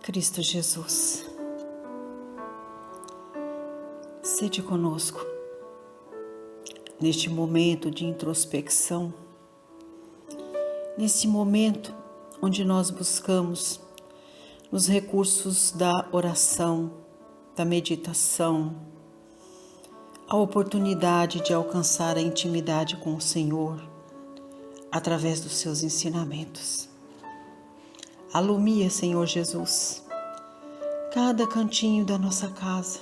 Cristo Jesus, sede conosco neste momento de introspecção, nesse momento onde nós buscamos os recursos da oração, da meditação, a oportunidade de alcançar a intimidade com o Senhor através dos seus ensinamentos. Alumia, Senhor Jesus, cada cantinho da nossa casa.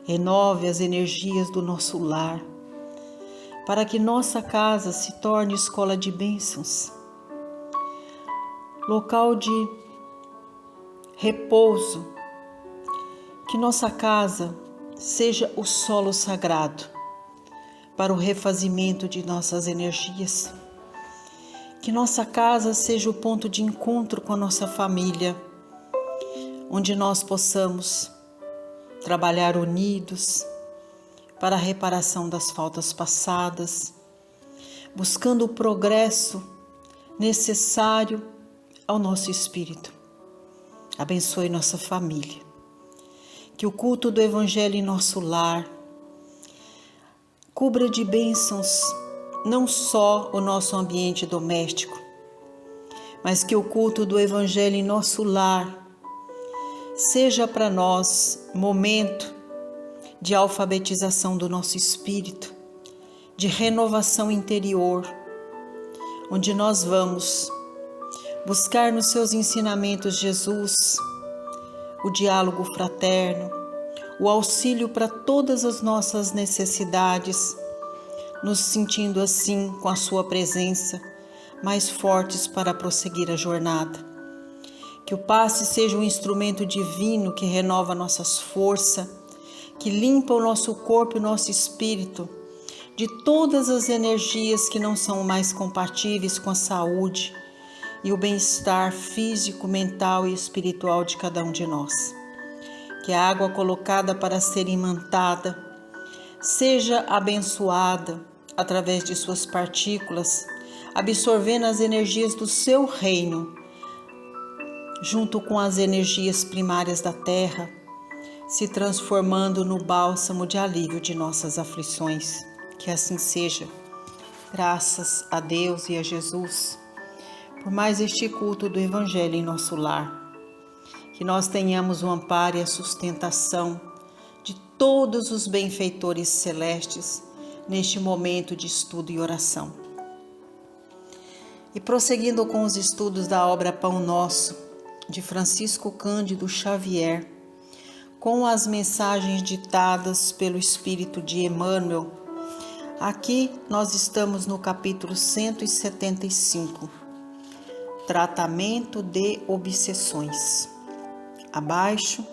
Renove as energias do nosso lar, para que nossa casa se torne escola de bênçãos, local de repouso, que nossa casa seja o solo sagrado para o refazimento de nossas energias, que nossa casa seja o ponto de encontro com a nossa família, onde nós possamos trabalhar unidos para a reparação das faltas passadas, buscando o progresso necessário ao nosso espírito. Abençoe nossa família, que o culto do Evangelho em nosso lar cubra de bênçãos não só o nosso ambiente doméstico, mas que o culto do Evangelho em nosso lar seja para nós momento de alfabetização do nosso espírito, de renovação interior, onde nós vamos buscar nos seus ensinamentos, Jesus, o diálogo fraterno, o auxílio para todas as nossas necessidades, nos sentindo assim com a sua presença, mais fortes para prosseguir a jornada. Que o passe seja um instrumento divino que renova nossas forças, que limpa o nosso corpo e o nosso espírito de todas as energias que não são mais compatíveis com a saúde e o bem-estar físico, mental e espiritual de cada um de nós. Que a água colocada para ser imantada seja abençoada através de suas partículas, absorvendo as energias do seu reino, junto com as energias primárias da terra, se transformando no bálsamo de alívio de nossas aflições. Que assim seja. Graças a Deus e a Jesus por mais este culto do Evangelho em nosso lar. Que nós tenhamos o amparo e a sustentação de todos os benfeitores celestes neste momento de estudo e oração. E prosseguindo com os estudos da obra Pão Nosso, de Francisco Cândido Xavier, com as mensagens ditadas pelo Espírito de Emmanuel, aqui nós estamos no capítulo 175, Tratamento de Obsessões. Abaixo,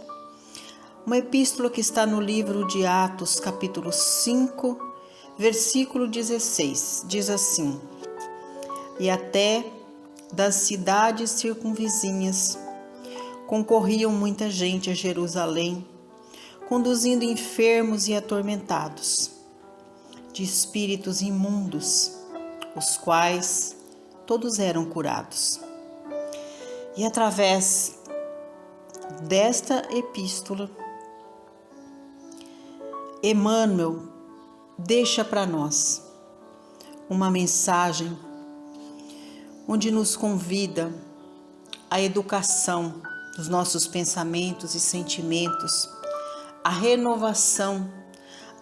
uma epístola que está no livro de Atos, capítulo 5, versículo 16, diz assim: E até das cidades circunvizinhas concorriam muita gente a Jerusalém, conduzindo enfermos e atormentados de espíritos imundos, os quais todos eram curados. E através desta epístola, Emmanuel deixa para nós uma mensagem onde nos convida à educação dos nossos pensamentos e sentimentos, à renovação,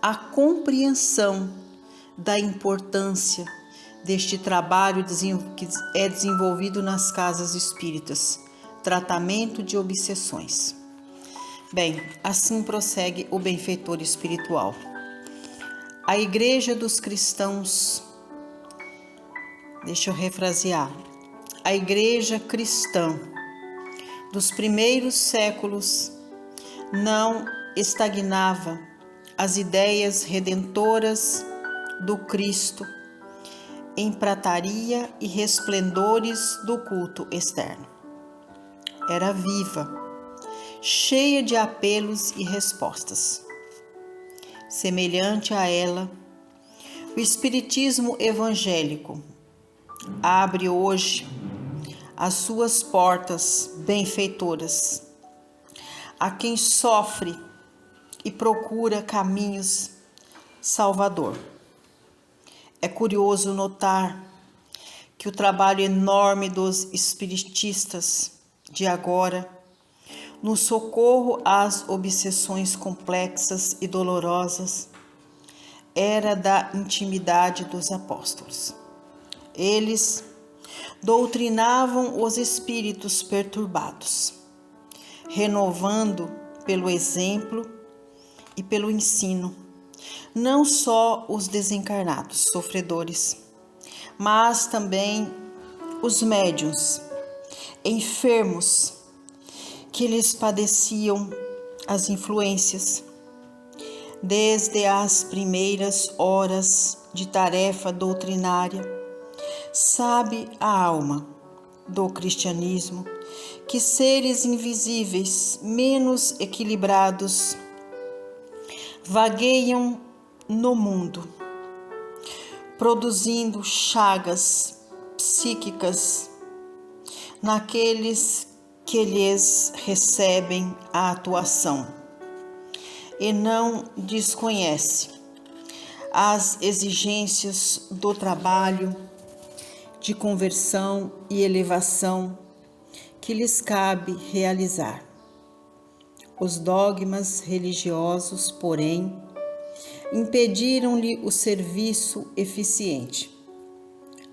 à compreensão da importância deste trabalho que é desenvolvido nas casas espíritas, tratamento de obsessões. Bem, assim prossegue o benfeitor espiritual. A Igreja dos Cristãos, deixa eu refrasear, a Igreja cristã dos primeiros séculos não estagnava as ideias redentoras do Cristo em prataria e resplendores do culto externo. Era viva, cheia de apelos e respostas. Semelhante a ela, o Espiritismo evangélico abre hoje as suas portas benfeitoras. A quem sofre e procura caminhos salvador. É curioso notar que o trabalho enorme dos espiritistas de agora, no socorro às obsessões complexas e dolorosas, era da intimidade dos apóstolos. Eles doutrinavam os espíritos perturbados, renovando pelo exemplo e pelo ensino, não só os desencarnados sofredores, mas também os médiuns, enfermos, que lhes padeciam as influências. Desde as primeiras horas de tarefa doutrinária, sabe a alma do cristianismo que seres invisíveis, menos equilibrados, vagueiam no mundo, produzindo chagas psíquicas naqueles que lhes recebem a atuação, e não desconhece as exigências do trabalho de conversão e elevação que lhes cabe realizar. Os dogmas religiosos, porém, impediram-lhe o serviço eficiente.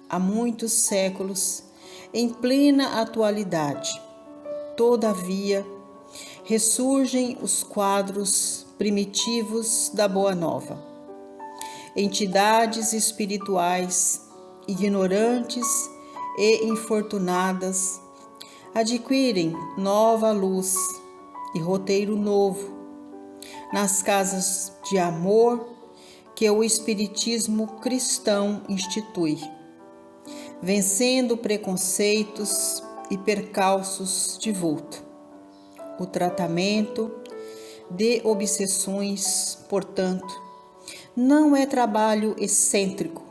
Há muitos séculos, em plena atualidade, todavia, ressurgem os quadros primitivos da Boa Nova. Entidades espirituais, ignorantes e infortunadas, adquirem nova luz e roteiro novo nas casas de amor que o Espiritismo cristão institui, vencendo preconceitos e percalços de vulto. O tratamento de obsessões, portanto, não é trabalho excêntrico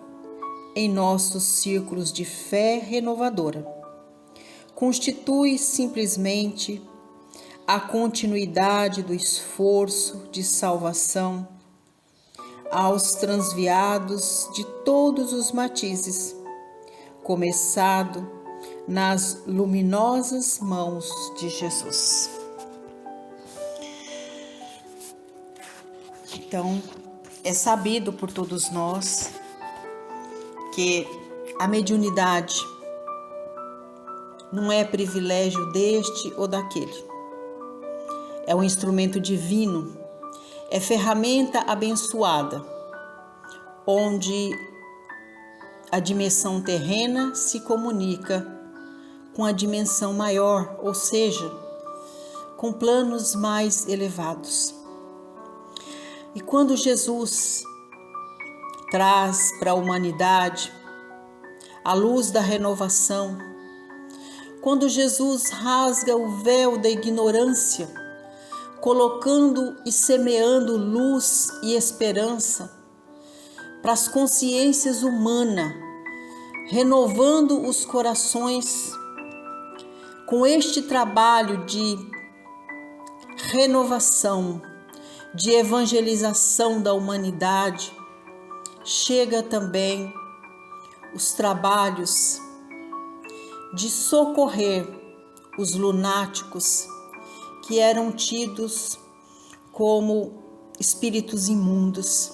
em nossos círculos de fé renovadora. Constitui simplesmente a continuidade do esforço de salvação aos transviados de todos os matizes, começado nas luminosas mãos de Jesus. Então, é sabido por todos nós que a mediunidade não é privilégio deste ou daquele. É um instrumento divino, é ferramenta abençoada, onde a dimensão terrena se comunica com a dimensão maior, ou seja, com planos mais elevados. E quando Jesus traz para a humanidade a luz da renovação, quando Jesus rasga o véu da ignorância, colocando e semeando luz e esperança para as consciências humanas, renovando os corações com este trabalho de renovação, de evangelização da humanidade, chega também os trabalhos de socorrer os lunáticos que eram tidos como espíritos imundos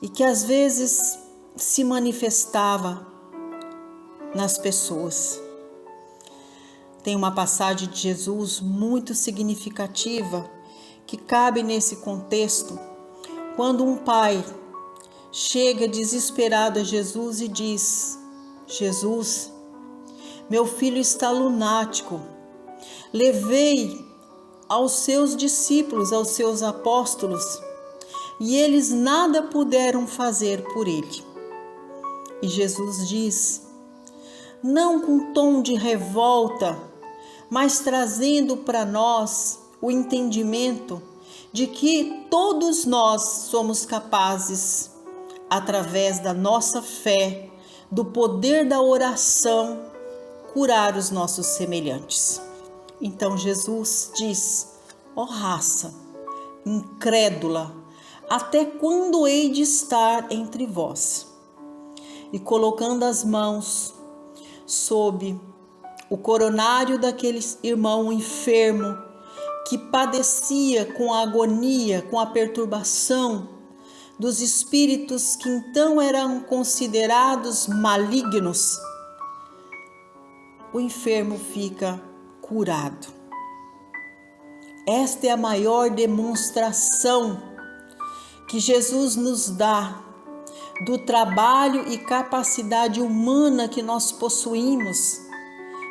e que às vezes se manifestava nas pessoas. Tem uma passagem de Jesus muito significativa que cabe nesse contexto, quando um pai chega desesperado a Jesus e diz: Jesus, meu filho está lunático. Levei aos seus discípulos, aos seus apóstolos, e eles nada puderam fazer por ele. E Jesus diz, não com tom de revolta, mas trazendo para nós o entendimento de que todos nós somos capazes, através da nossa fé, do poder da oração, curar os nossos semelhantes. Então Jesus diz: ó raça incrédula, até quando hei de estar entre vós? E colocando as mãos sob o coronário daquele irmão enfermo que padecia com a agonia, com a perturbação dos espíritos que então eram considerados malignos, o enfermo fica curado. Esta é a maior demonstração que Jesus nos dá do trabalho e capacidade humana que nós possuímos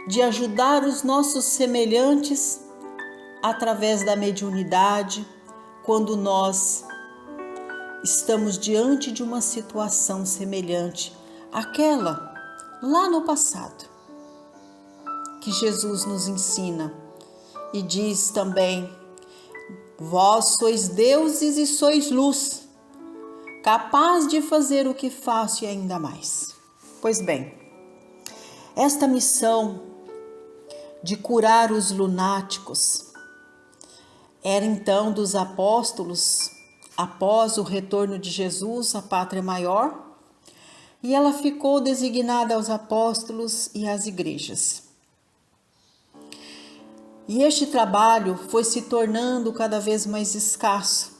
de ajudar os nossos semelhantes através da mediunidade, quando nós estamos diante de uma situação semelhante àquela lá no passado, que Jesus nos ensina e diz também: vós sois deuses e sois luz, capaz de fazer o que faço e ainda mais. Pois bem, esta missão de curar os lunáticos era então dos apóstolos após o retorno de Jesus à pátria maior, e ela ficou designada aos apóstolos e às igrejas. E este trabalho foi se tornando cada vez mais escasso.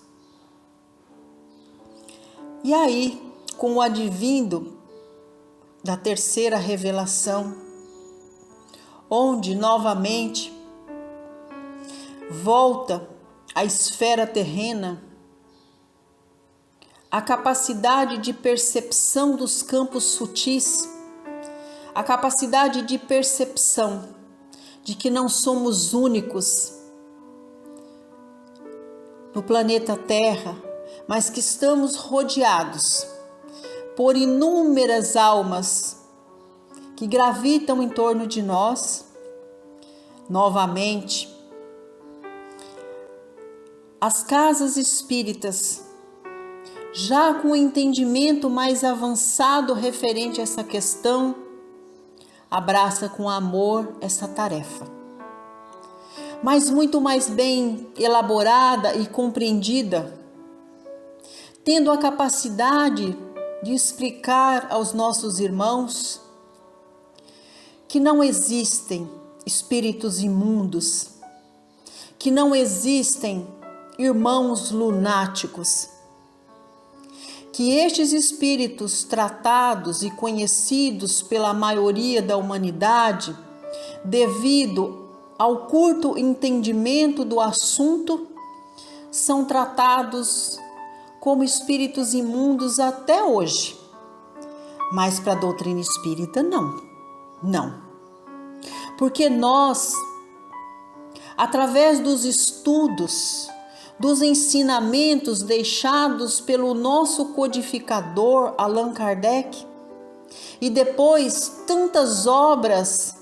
E aí, com o advindo da terceira revelação, onde novamente volta à esfera terrena a capacidade de percepção dos campos sutis, a capacidade de percepção de que não somos únicos no planeta Terra, mas que estamos rodeados por inúmeras almas que gravitam em torno de nós. Novamente, as casas espíritas, já com o entendimento mais avançado referente a essa questão, abraça com amor essa tarefa, mas muito mais bem elaborada e compreendida, tendo a capacidade de explicar aos nossos irmãos que não existem espíritos imundos, que não existem irmãos lunáticos, que estes espíritos tratados e conhecidos pela maioria da humanidade, devido ao curto entendimento do assunto, são tratados como espíritos imundos até hoje. Mas para a doutrina espírita, não. Porque nós, através dos estudos, dos ensinamentos deixados pelo nosso codificador Allan Kardec, e depois tantas obras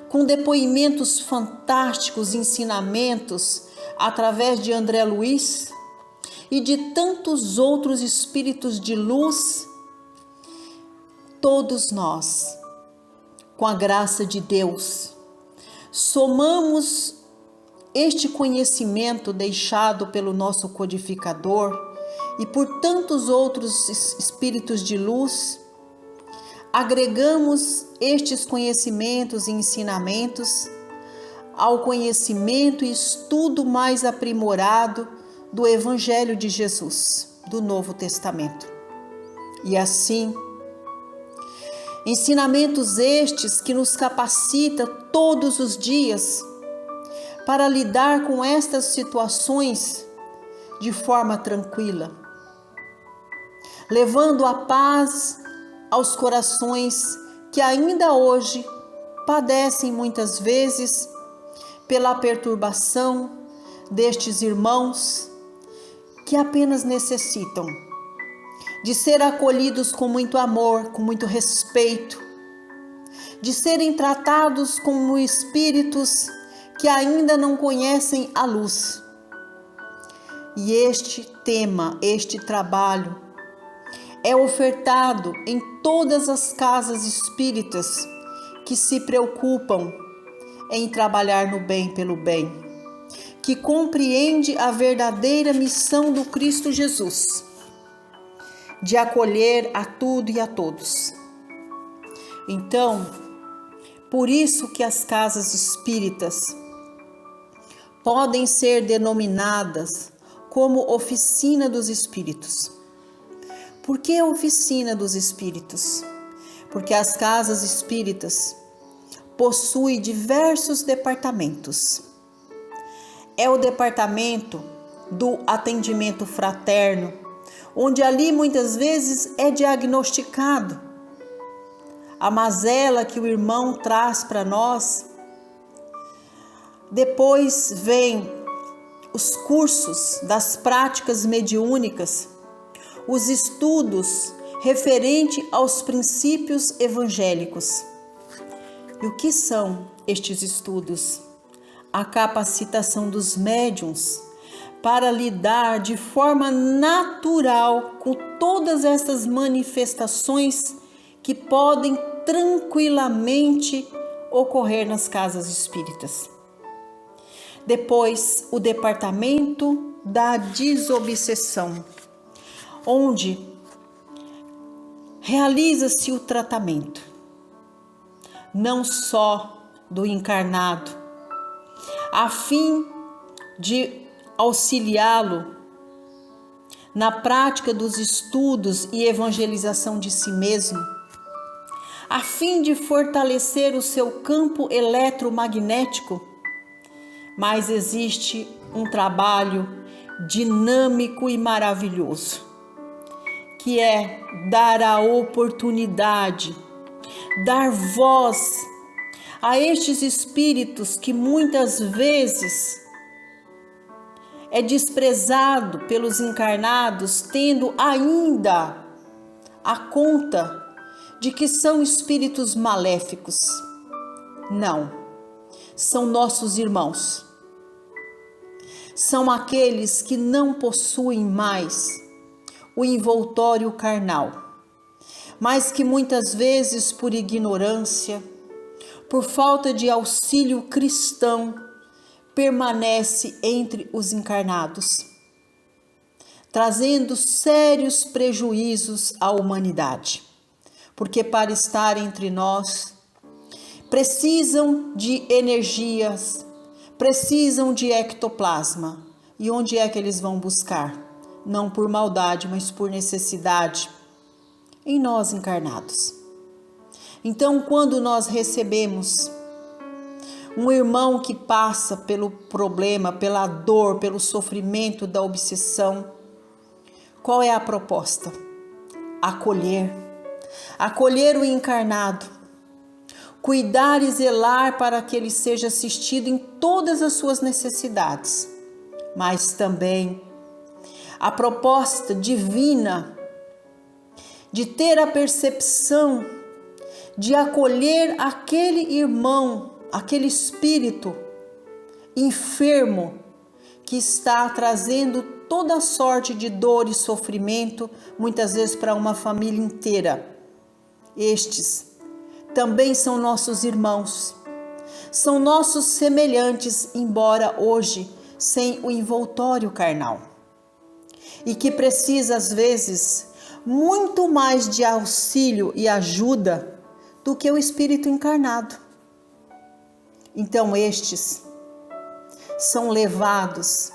com depoimentos fantásticos, ensinamentos através de André Luiz e de tantos outros espíritos de luz, todos nós, com a graça de Deus, somamos este conhecimento deixado pelo nosso codificador e por tantos outros espíritos de luz, agregamos estes conhecimentos e ensinamentos ao conhecimento e estudo mais aprimorado do Evangelho de Jesus, do Novo Testamento. E assim, ensinamentos estes que nos capacita todos os dias para lidar com estas situações de forma tranquila, levando a paz aos corações que ainda hoje padecem muitas vezes pela perturbação destes irmãos que apenas necessitam de ser acolhidos com muito amor, com muito respeito, de serem tratados como espíritos que ainda não conhecem a luz. E este tema, este trabalho, é ofertado em todas as casas espíritas que se preocupam em trabalhar no bem pelo bem, que compreende a verdadeira missão do Cristo Jesus, de acolher a tudo e a todos. Então, por isso que as casas espíritas podem ser denominadas como oficina dos espíritos. Por que oficina dos espíritos? Porque as casas espíritas possuem diversos departamentos. É o departamento do atendimento fraterno, onde ali muitas vezes é diagnosticado a mazela que o irmão traz para nós. Depois vem os cursos das práticas mediúnicas, os estudos referente aos princípios evangélicos. E o que são estes estudos? A capacitação dos médiuns para lidar de forma natural com todas essas manifestações que podem tranquilamente ocorrer nas casas espíritas. Depois, o departamento da desobsessão, onde realiza-se o tratamento, não só do encarnado, a fim de auxiliá-lo na prática dos estudos e evangelização de si mesmo, a fim de fortalecer o seu campo eletromagnético. Mas existe um trabalho dinâmico e maravilhoso, que é dar a oportunidade, dar voz a estes espíritos que muitas vezes é desprezado pelos encarnados, tendo ainda a conta de que são espíritos maléficos. Não, são nossos irmãos. São aqueles que não possuem mais o envoltório carnal, mas que muitas vezes por ignorância, por falta de auxílio cristão, permanece entre os encarnados, trazendo sérios prejuízos à humanidade, porque para estar entre nós precisam de energias, precisam de ectoplasma. E onde é que eles vão buscar? Não por maldade, mas por necessidade, em nós encarnados. Então, quando nós recebemos um irmão que passa pelo problema, pela dor, pelo sofrimento da obsessão, qual é a proposta? Acolher o encarnado, cuidar e zelar para que ele seja assistido em todas as suas necessidades, mas também a proposta divina de ter a percepção de acolher aquele irmão, aquele espírito enfermo que está trazendo toda sorte de dor e sofrimento, muitas vezes para uma família inteira. Estes também são nossos irmãos, são nossos semelhantes, embora hoje sem o envoltório carnal, e que precisa às vezes muito mais de auxílio e ajuda do que o espírito encarnado. Então estes são levados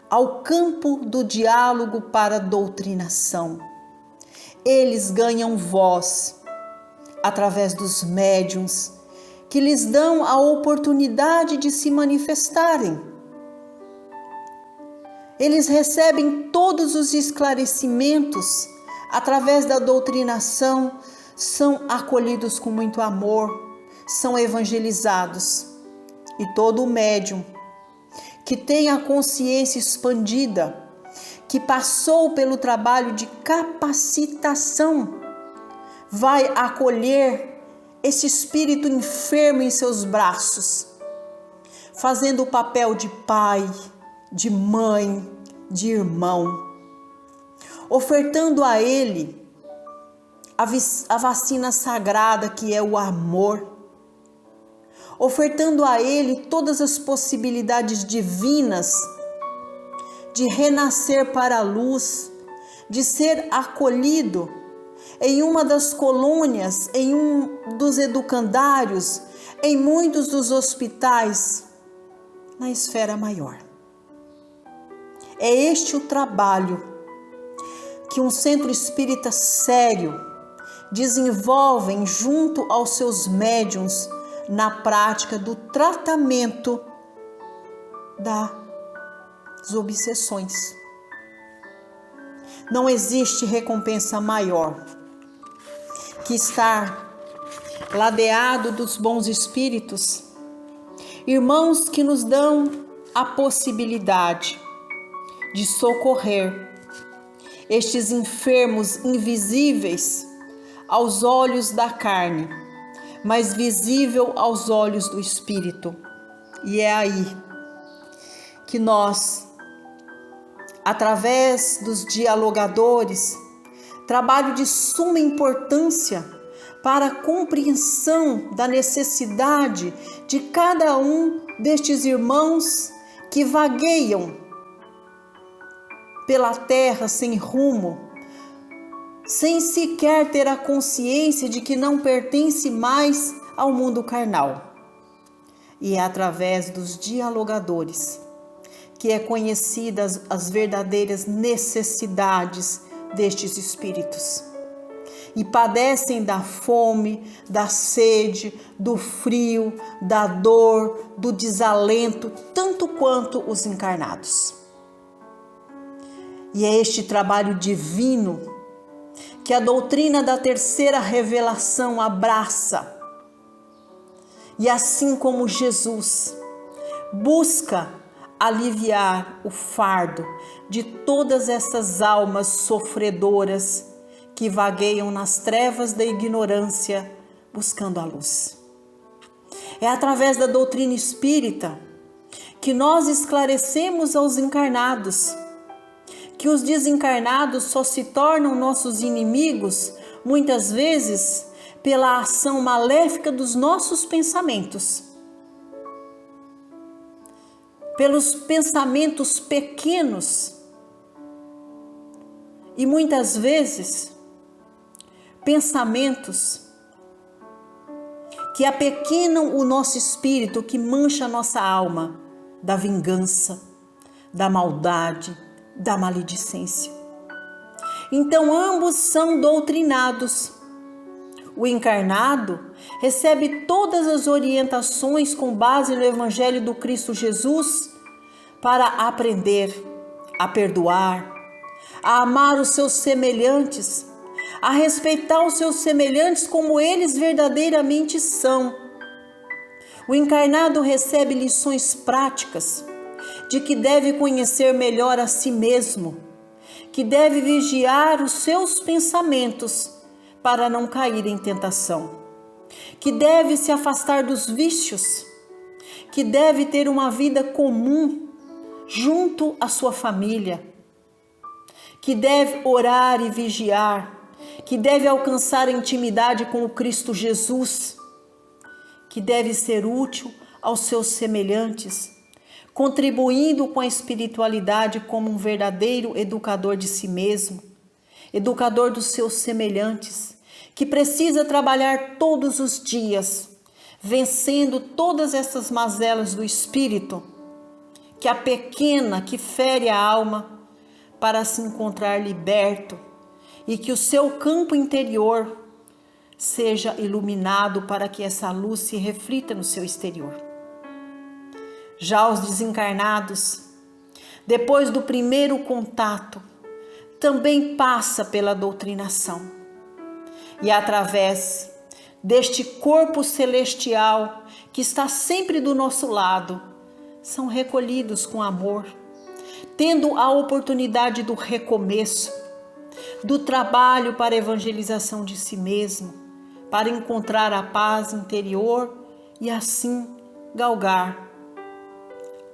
ao campo do diálogo para a doutrinação. Eles ganham voz através dos médiuns, que lhes dão a oportunidade de se manifestarem. Eles recebem todos os esclarecimentos através da doutrinação, são acolhidos com muito amor, são evangelizados. E todo médium que tem a consciência expandida, que passou pelo trabalho de capacitação, vai acolher esse espírito enfermo em seus braços, fazendo o papel de pai, de mãe, de irmão, ofertando a ele a vacina sagrada que é o amor, ofertando a Ele todas as possibilidades divinas de renascer para a luz, de ser acolhido em uma das colônias, em um dos educandários, em muitos dos hospitais, na esfera maior. É este o trabalho que um centro espírita sério desenvolve junto aos seus médiuns na prática do tratamento das obsessões. Não existe recompensa maior que estar ladeado dos bons espíritos, irmãos que nos dão a possibilidade de socorrer estes enfermos invisíveis aos olhos da carne, mas visível aos olhos do espírito. E é aí que nós, através dos dialogadores, trabalho de suma importância para a compreensão da necessidade de cada um destes irmãos que vagueiam pela terra sem rumo, sem sequer ter a consciência de que não pertence mais ao mundo carnal. E é através dos dialogadores que é conhecidas as verdadeiras necessidades destes espíritos. E padecem da fome, da sede, do frio, da dor, do desalento, tanto quanto os encarnados. E é este trabalho divino que a doutrina da terceira revelação abraça. E assim como Jesus busca aliviar o fardo de todas essas almas sofredoras que vagueiam nas trevas da ignorância buscando a luz. É através da doutrina espírita que nós esclarecemos aos encarnados que os desencarnados só se tornam nossos inimigos, muitas vezes, pela ação maléfica dos nossos pensamentos. Pelos pensamentos pequenos e muitas vezes pensamentos que apequenam o nosso espírito, que mancha a nossa alma da vingança, da maldade, da maledicência. Então ambos são doutrinados. O encarnado recebe todas as orientações com base no Evangelho do Cristo Jesus para aprender a perdoar, a amar os seus semelhantes, a respeitar os seus semelhantes como eles verdadeiramente são. O encarnado recebe lições práticas de que deve conhecer melhor a si mesmo, que deve vigiar os seus pensamentos para não cair em tentação, que deve se afastar dos vícios, que deve ter uma vida comum junto à sua família, que deve orar e vigiar, que deve alcançar a intimidade com o Cristo Jesus, que deve ser útil aos seus semelhantes, contribuindo com a espiritualidade como um verdadeiro educador de si mesmo, educador dos seus semelhantes, que precisa trabalhar todos os dias, vencendo todas essas mazelas do espírito, que apequena, que fere a alma, para se encontrar liberto e que o seu campo interior seja iluminado para que essa luz se reflita no seu exterior. Já os desencarnados, depois do primeiro contato, também passa pela doutrinação. E através deste corpo celestial que está sempre do nosso lado, são recolhidos com amor, tendo a oportunidade do recomeço, do trabalho para a evangelização de si mesmo, para encontrar a paz interior e assim galgar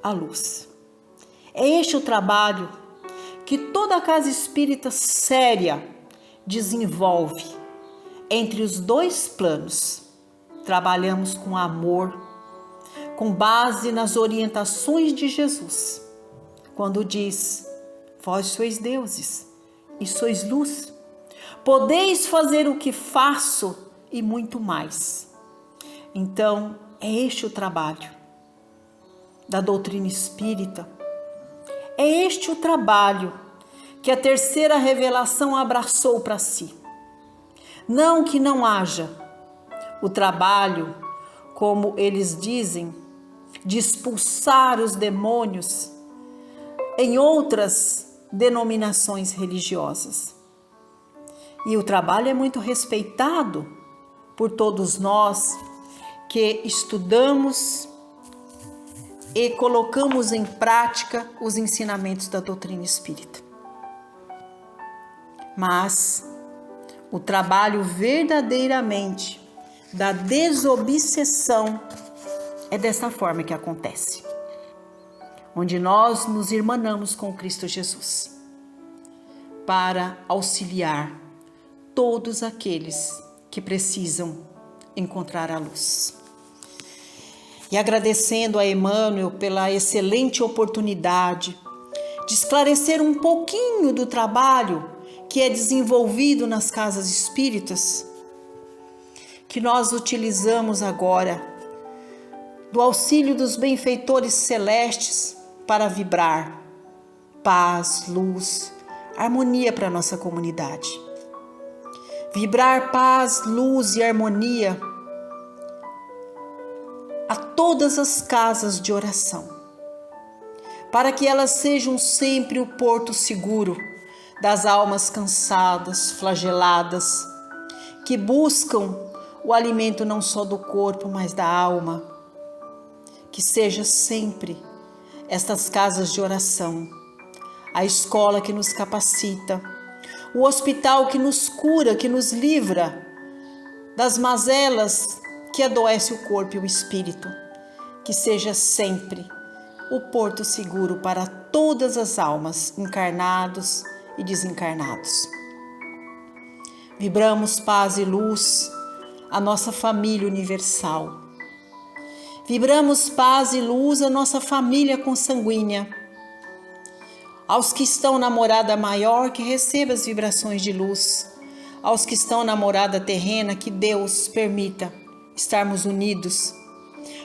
a luz. É este o trabalho que toda a casa espírita séria desenvolve entre os dois planos. Trabalhamos com amor, com base nas orientações de Jesus, quando diz: vós sois deuses e sois luz, podeis fazer o que faço e muito mais. Então, é este o trabalho da doutrina espírita. É este o trabalho que a terceira revelação abraçou para si. Não que não haja o trabalho, como eles dizem, de expulsar os demônios em outras denominações religiosas. E o trabalho é muito respeitado por todos nós que estudamos e colocamos em prática os ensinamentos da doutrina espírita. Mas o trabalho verdadeiramente da desobsessão é dessa forma que acontece, onde nós nos irmanamos com Cristo Jesus para auxiliar todos aqueles que precisam encontrar a luz. E agradecendo a Emmanuel pela excelente oportunidade de esclarecer um pouquinho do trabalho que é desenvolvido nas casas espíritas, que nós utilizamos agora do auxílio dos benfeitores celestes para vibrar paz, luz, harmonia para a nossa comunidade. Vibrar paz, luz e harmonia a todas as casas de oração, para que elas sejam sempre o porto seguro das almas cansadas, flageladas, que buscam o alimento não só do corpo, mas da alma. Que seja sempre estas casas de oração, a escola que nos capacita, o hospital que nos cura, que nos livra das mazelas que adoecem o corpo e o espírito. Que seja sempre o porto seguro para todas as almas, encarnados e desencarnados. Vibramos paz e luz à nossa família universal. Vibramos paz e luz à nossa família consanguínea. Aos que estão na morada maior, que receba as vibrações de luz. Aos que estão na morada terrena, que Deus permita estarmos unidos,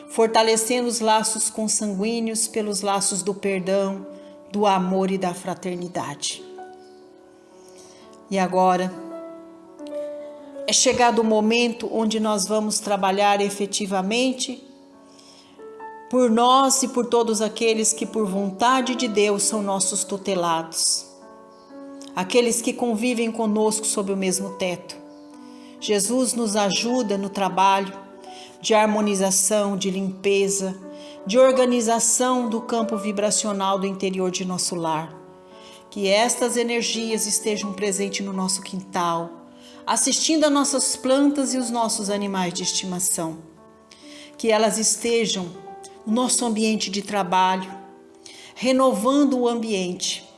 fortalecendo os laços consanguíneos pelos laços do perdão, do amor e da fraternidade. E agora é chegado o momento onde nós vamos trabalhar efetivamente por nós e por todos aqueles que por vontade de Deus são nossos tutelados, aqueles que convivem conosco sob o mesmo teto. Jesus nos ajuda no trabalho de harmonização, de limpeza, de organização do campo vibracional do interior de nosso lar. Que estas energias estejam presentes no nosso quintal, assistindo a nossas plantas e os nossos animais de estimação. Que elas estejam no nosso ambiente de trabalho, renovando o ambiente.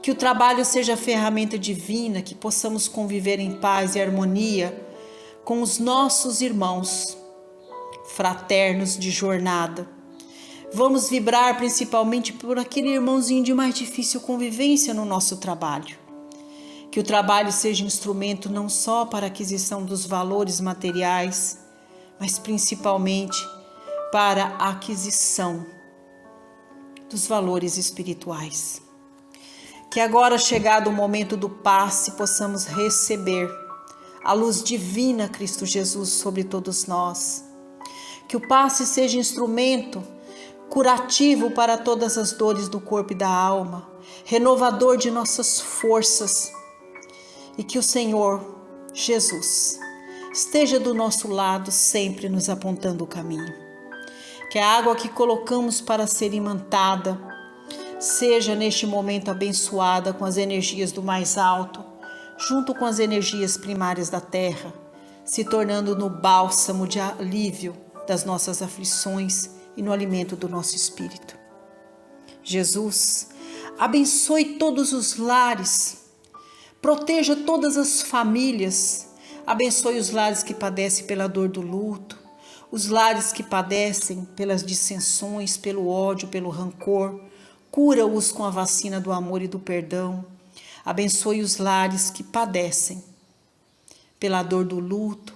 Que o trabalho seja ferramenta divina, que possamos conviver em paz e harmonia com os nossos irmãos, fraternos de jornada. Vamos vibrar principalmente por aquele irmãozinho de mais difícil convivência no nosso trabalho. Que o trabalho seja instrumento não só para a aquisição dos valores materiais, mas principalmente para a aquisição dos valores espirituais. Que agora, chegado o momento do passe, possamos receber a luz divina Cristo Jesus sobre todos nós. Que o passe seja instrumento curativo para todas as dores do corpo e da alma, renovador de nossas forças. E que o Senhor Jesus esteja do nosso lado, sempre nos apontando o caminho. Que a água que colocamos para ser imantada seja neste momento abençoada com as energias do mais alto, junto com as energias primárias da terra, se tornando no bálsamo de alívio das nossas aflições e no alimento do nosso espírito. Jesus, abençoe todos os lares, proteja todas as famílias, abençoe os lares que padecem pela dor do luto, os lares que padecem pelas dissensões, pelo ódio, pelo rancor. Cura-os com a vacina do amor e do perdão. Abençoe os lares que padecem pela dor do luto,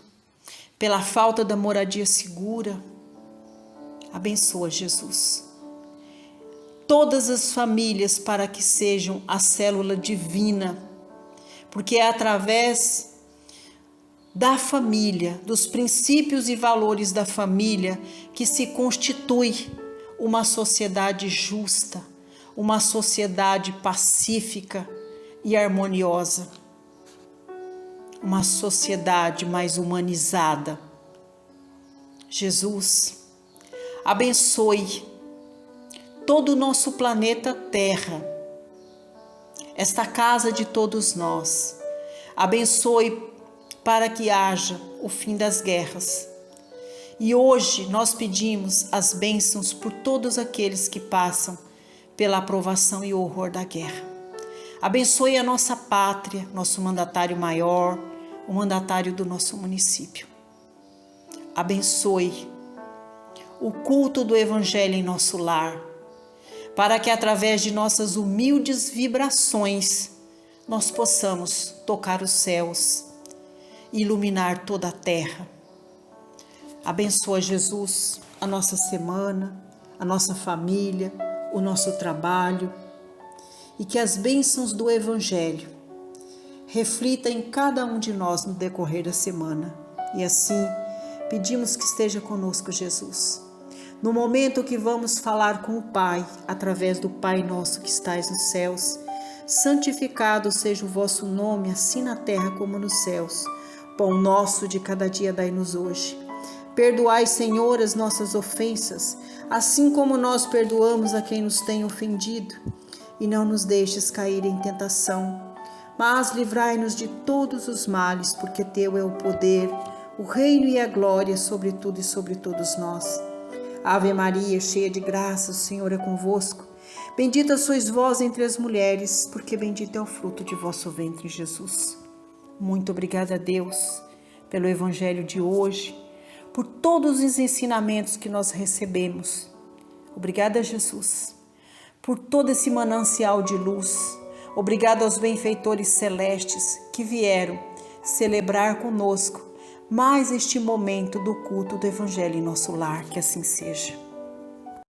pela falta da moradia segura. Abençoa, Jesus, todas as famílias para que sejam a célula divina, porque é através da família, dos princípios e valores da família, que se constitui uma sociedade justa, uma sociedade pacífica e harmoniosa, uma sociedade mais humanizada. Jesus, abençoe todo o nosso planeta Terra, esta casa de todos nós. Abençoe para que haja o fim das guerras. E hoje nós pedimos as bênçãos por todos aqueles que passam pela aprovação e horror da guerra. Abençoe a nossa pátria, nosso mandatário maior, o mandatário do nosso município. Abençoe o culto do Evangelho em nosso lar, para que através de nossas humildes vibrações nós possamos tocar os céus, iluminar toda a terra. Abençoa, Jesus, a nossa semana, a nossa família, o nosso trabalho, e que as bênçãos do Evangelho reflitam em cada um de nós no decorrer da semana. E assim, pedimos que esteja conosco, Jesus. No momento que vamos falar com o Pai, através do Pai nosso que estais nos céus, santificado seja o vosso nome, assim na terra como nos céus. Pão nosso de cada dia dai-nos hoje. Perdoai, Senhor, as nossas ofensas, assim como nós perdoamos a quem nos tem ofendido. E não nos deixes cair em tentação, mas livrai-nos de todos os males, porque teu é o poder, o reino e a glória sobre tudo e sobre todos nós. Ave Maria, cheia de graça, o Senhor é convosco. Bendita sois vós entre as mulheres, porque bendito é o fruto de vosso ventre, Jesus. Muito obrigada, Deus, pelo Evangelho de hoje, por todos os ensinamentos que nós recebemos. Obrigada, Jesus, por todo esse manancial de luz. Obrigada aos benfeitores celestes que vieram celebrar conosco mais este momento do culto do Evangelho em nosso lar. Que assim seja.